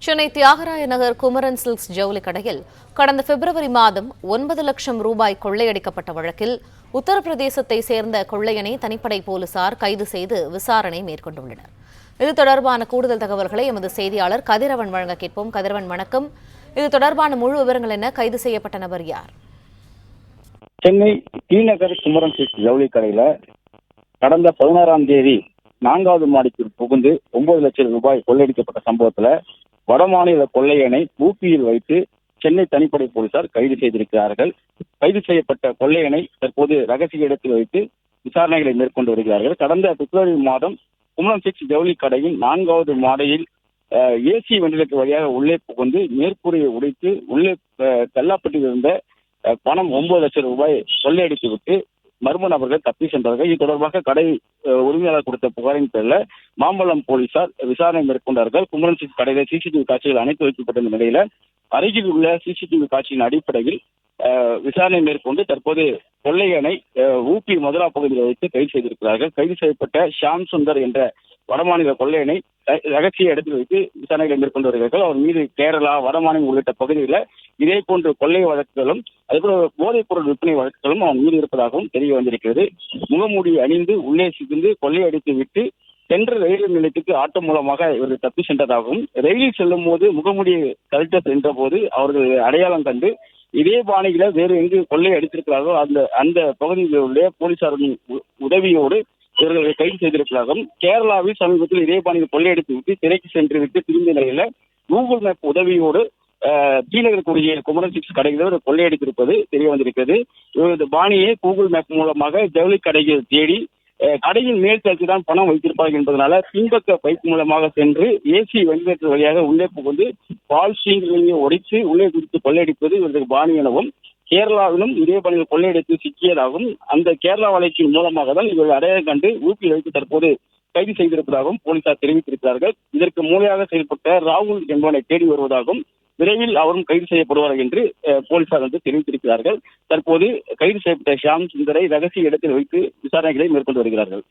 Chennai Thyagaraya Nagar Kumaran silks ஜவுளி கடையில் கடந்த பிப்ரவரி மாதம் 9 லட்சம் ரூபாய் கொள்ளையடிக்கப்பட்ட வழக்கில் உத்தரப்பிரதேசத்தை சேர்ந்த கொள்ளையனை தனிப்படை போலீசார் கைது செய்து விசாரணை மேற்கொண்டுள்ளனர். இது தொடர்பான கூடுதல் தகவல்களை எமது செய்தியாளர் கதிரவன் வழங்க கேட்போம். கதிரவன், வணக்கம். இது தொடர்பான முழு விவரங்கள் என்ன? கைது செய்யப்பட்ட நபர் யார்? சென்னை டிநகர் குமரன் சில்க்ஸ் ஜவுளி கடையில கடந்த 16ஆம் தேதி 4வது மாடிக்கு புகுந்து 9 லட்சம் ரூபாய் கொள்ளையடிக்கப்பட்ட சம்பவத்துல வடமாநில கொள்ளையனை ஊப்பியில் வைத்து சென்னை தனிப்படை போலீசார் கைது செய்திருக்கிறார்கள். கைது செய்யப்பட்ட கொள்ளையனை தற்போது ரகசிய இடத்தில் வைத்து விசாரணைகளை மேற்கொண்டு வருகிறார்கள். கடந்த பிப்ரவரி மாதம் குமரன் சில்க்ஸ் ஜவுளி கடையின் 4வது மாடியில் ஏசி வெண்டிலேட்டர் வழியாக உள்ளே புகுந்து மேற்கூரையை உடைத்து உள்ளே கல்லாப்பட்டியில் இருந்த பணம் 9 லட்சம் ரூபாய் கொள்ளையடித்து விட்டு மர்ம நபர்கள் தப்பி சென்றார்கள். இது தொடர்பாக கடை உரிமையாளர் கொடுத்த புகாரின் பேரில் மாம்பலம் போலீசார் விசாரணை மேற்கொண்டார்கள். குமரன் சில்க்ஸ் கடையில் சிசிடிவி காட்சிகள் அணைத்து வைக்கப்பட்ட நிலையில அருகில் உள்ள சிசிடிவி காட்சியின் அடிப்படையில் விசாரணை மேற்கொண்டு தற்போது கொள்ளையனை ஊபி மதுரா பகுதியில் வைத்து கைது செய்திருக்கிறார்கள். கைது செய்யப்பட்ட ஷியாம் சுந்தர் என்ற வடமாநில கொள்ளையனை ரகசிய இடத்தில் வைத்து விசாரணைகளை மேற்கொண்டு வருகிறார்கள். அவர் மீது கேரளா, வடமாநிலம் உள்ளிட்ட பகுதிகளில் இதே போன்ற கொள்ளை வழக்குகளும் அதேபோல போதைப் பொருள் விற்பனை வழக்குகளும் அவன் மீது இருப்பதாகவும் தெரிய வந்திருக்கிறது. முகமூடி அணிந்து உள்ளே சிந்து கொள்ளையடித்து விட்டு சென்ற ரயில் நிலையத்துக்கு ஆட்டோ மூலமாக இவர்கள் தப்பி சென்றதாகவும், ரயிலில் செல்லும் போது முகமூடியை கழட்ட சென்ற போது அவர்கள் அடையாளம் கண்டு இதே பாணியில வேறு எங்கு கொள்ளை அடித்திருக்கிறார்களோ அந்த பகுதியில் உள்ள போலீசாரின் உதவியோடு இவர்களை கைது செய்திருக்கிறார்கள். கேரளாவில் சமீபத்தில் இதே பாணியில் கொள்ளையடித்து விட்டு சிறைக்கு சென்று விட்டு திரும்பிய நிலையில கூகுள் மேப் உதவியோடு டிநகர் கூடிய குமரன் சில்க்ஸ் கடையில் கொள்ளையடித்திருப்பது தெரிய வந்திருக்கிறது. இவரது பாணியை கூகுள் மேப் மூலமாக ஜவுளி கடையில் தேடி கடையின் மேல் தளத்தில் தான் பணம் வைத்திருப்பார்கள் என்பதனால பின்பக்க பைப் மூலமாக சென்று ஏசி வெண்டிலேட்டர் வழியாக உள்ளே புகுந்து பால் ஸ்டீங்களை உடைத்து உள்ளே குறித்து கொள்ளையடிப்பது இவரது பாணி எனவும், கேரளாவிலும் இதே பணியில் கொள்ளையடித்து சிக்கியதாகவும், அந்த கேரளா வழக்கின் மூலமாக தான் இவர்கள் அடையாளம் கண்டு ஊப்பியில் வைத்து தற்போது கைது செய்திருப்பதாகவும் போலீசார் தெரிவித்திருக்கிறார்கள். இதற்கு மூலையாக செயல்பட்ட ராகுல் என்பவனை தேடி வருவதாகவும், விரைவில் அவரும் கைது செய்யப்படுவார் என்று போலீசார் தெரிவித்திருக்கிறார்கள். தற்போது கைது செய்யப்பட்ட ஷியாம் சுந்தரை ரகசிய இடத்தில் வைத்து விசாரணைகளை மேற்கொண்டு வருகிறார்கள்.